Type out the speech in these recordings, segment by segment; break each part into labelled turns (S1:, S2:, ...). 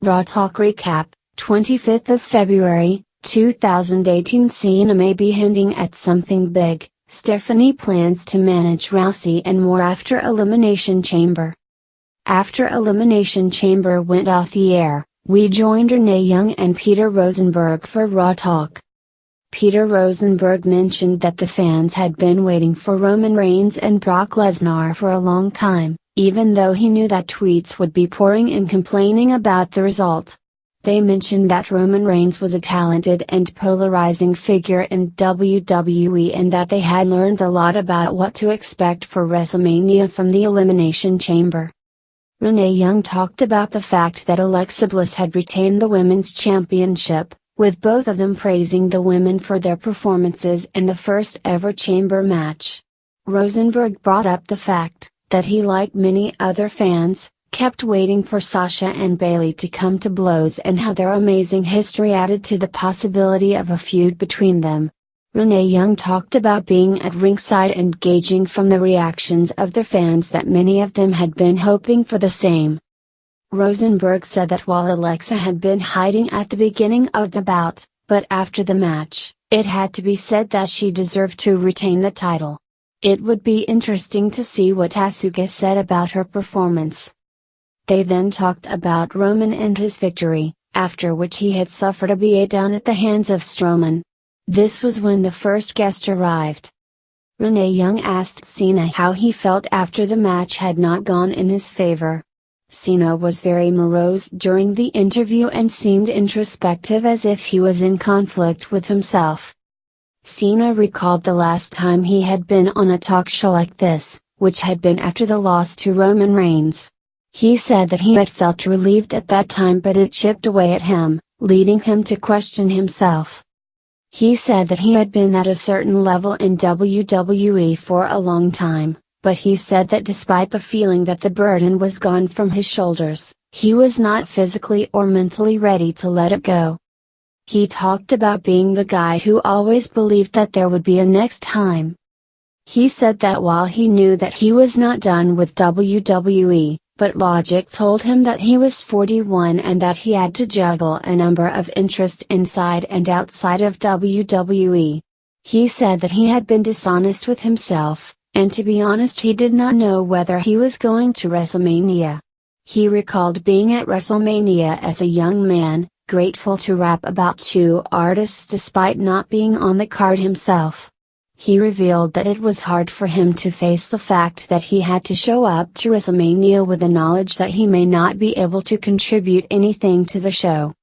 S1: Raw Talk Recap, 25th of February, 2018. Cena may be hinting at something big. Stephanie plans to manage Rousey and more after Elimination Chamber. After Elimination Chamber went off the air, we joined Renee Young and Peter Rosenberg for Raw Talk. Peter Rosenberg mentioned that the fans had been waiting for Roman Reigns and Brock Lesnar for a long time, even though he knew that tweets would be pouring in complaining about the result. They mentioned that Roman Reigns was a talented and polarizing figure in WWE and that they had learned a lot about what to expect for Wrestlemania from the Elimination Chamber. Renee Young talked about the fact that Alexa Bliss had retained the Women's Championship, with both of them praising the women for their performances in the first ever Chamber match. Rosenberg brought up the fact that he, like many other fans, kept waiting for Sasha and Bayley to come to blows and how their amazing history added to the possibility of a feud between them. Renee Young talked about being at ringside and gauging from the reactions of their fans that many of them had been hoping for the same. Rosenberg said that while Alexa had been hiding at the beginning of the bout, but after the match, it had to be said that she deserved to retain the title. It would be interesting to see what Asuka said about her performance. They then talked about Roman and his victory, after which he had suffered a beatdown at the hands of Strowman. This was when the first guest arrived. Renee Young asked Cena how he felt after the match had not gone in his favor. Cena was very morose during the interview and seemed introspective as if he was in conflict with himself. Cena recalled the last time he had been on a talk show like this, which had been after the loss to Roman Reigns. He said that he had felt relieved at that time, but it chipped away at him, leading him to question himself. He said that he had been at a certain level in WWE for a long time, but he said that despite the feeling that the burden was gone from his shoulders, he was not physically or mentally ready to let it go. He talked about being the guy who always believed that there would be a next time. He said that while he knew that he was not done with WWE, but logic told him that he was 41 and that he had to juggle a number of interests inside and outside of WWE. He said that he had been dishonest with himself, and to be honest he did not know whether he was going to Wrestlemania. He recalled being at Wrestlemania as a young man, grateful to rap about two artists despite not being on the card himself. He revealed that it was hard for him to face the fact that he had to show up to WrestleMania with the knowledge that he may not be able to contribute anything to the show.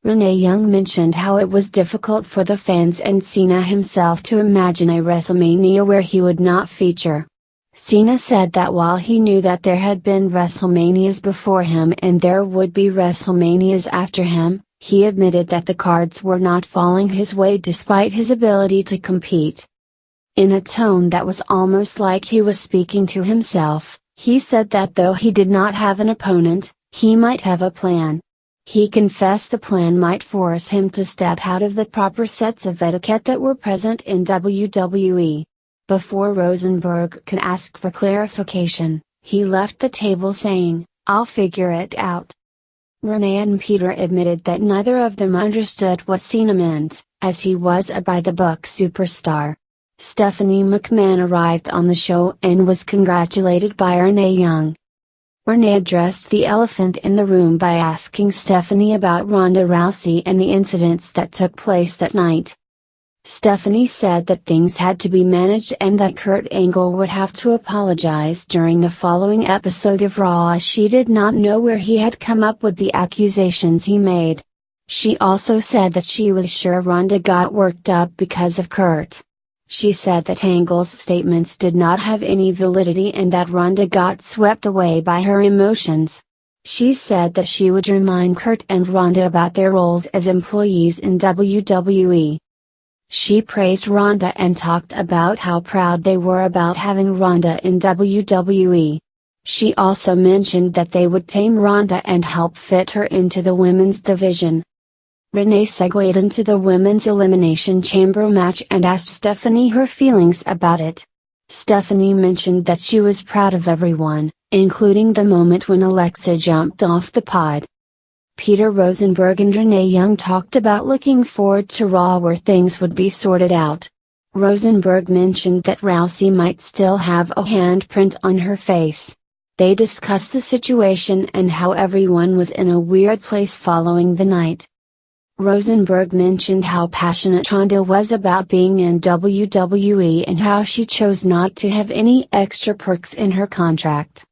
S1: Renee Young mentioned how it was difficult for the fans and Cena himself to imagine a WrestleMania where he would not feature. Cena said that while he knew that there had been WrestleManias before him and there would be WrestleManias after him, he admitted that the cards were not falling his way despite his ability to compete. In a tone that was almost like he was speaking to himself, he said that though he did not have an opponent, he might have a plan. He confessed the plan might force him to step out of the proper sets of etiquette that were present in WWE. Before Rosenberg could ask for clarification, he left the table saying, "I'll figure it out." Renee and Peter admitted that neither of them understood what Cena meant, as he was a by-the-book superstar. Stephanie McMahon arrived on the show and was congratulated by Renee Young. Renee addressed the elephant in the room by asking Stephanie about Ronda Rousey and the incidents that took place that night. Stephanie said that things had to be managed and that Kurt Angle would have to apologize during the following episode of Raw, as she did not know where he had come up with the accusations he made. She also said that she was sure Ronda got worked up because of Kurt. She said that Angle's statements did not have any validity and that Ronda got swept away by her emotions. She said that she would remind Kurt and Ronda about their roles as employees in WWE. She praised Ronda and talked about how proud they were about having Ronda in WWE. She also mentioned that they would tame Ronda and help fit her into the women's division. Renee segued into the Women's Elimination Chamber match and asked Stephanie her feelings about it. Stephanie mentioned that she was proud of everyone, including the moment when Alexa jumped off the pod. Peter Rosenberg and Renee Young talked about looking forward to Raw where things would be sorted out. Rosenberg mentioned that Rousey might still have a handprint on her face. They discussed the situation and how everyone was in a weird place following the night. Rosenberg mentioned how passionate Ronda was about being in WWE and how she chose not to have any extra perks in her contract.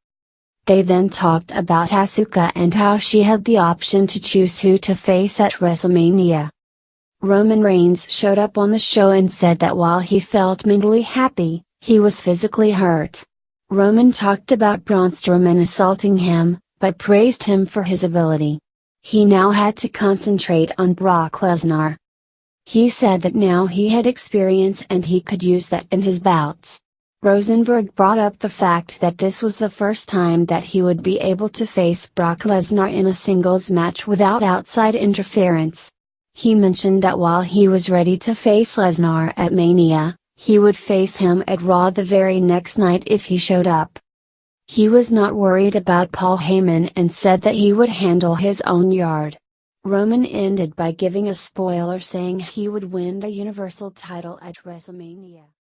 S1: They then talked about Asuka and how she had the option to choose who to face at Wrestlemania. Roman Reigns showed up on the show and said that while he felt mentally happy, he was physically hurt. Roman talked about Braun Strowman assaulting him, but praised him for his ability. He now had to concentrate on Brock Lesnar. He said that now he had experience and he could use that in his bouts. Rosenberg brought up the fact that this was the first time that he would be able to face Brock Lesnar in a singles match without outside interference. He mentioned that while he was ready to face Lesnar at Mania, he would face him at Raw the very next night if he showed up. He was not worried about Paul Heyman and said that he would handle his own yard. Roman ended by giving a spoiler saying he would win the Universal title at Wrestlemania.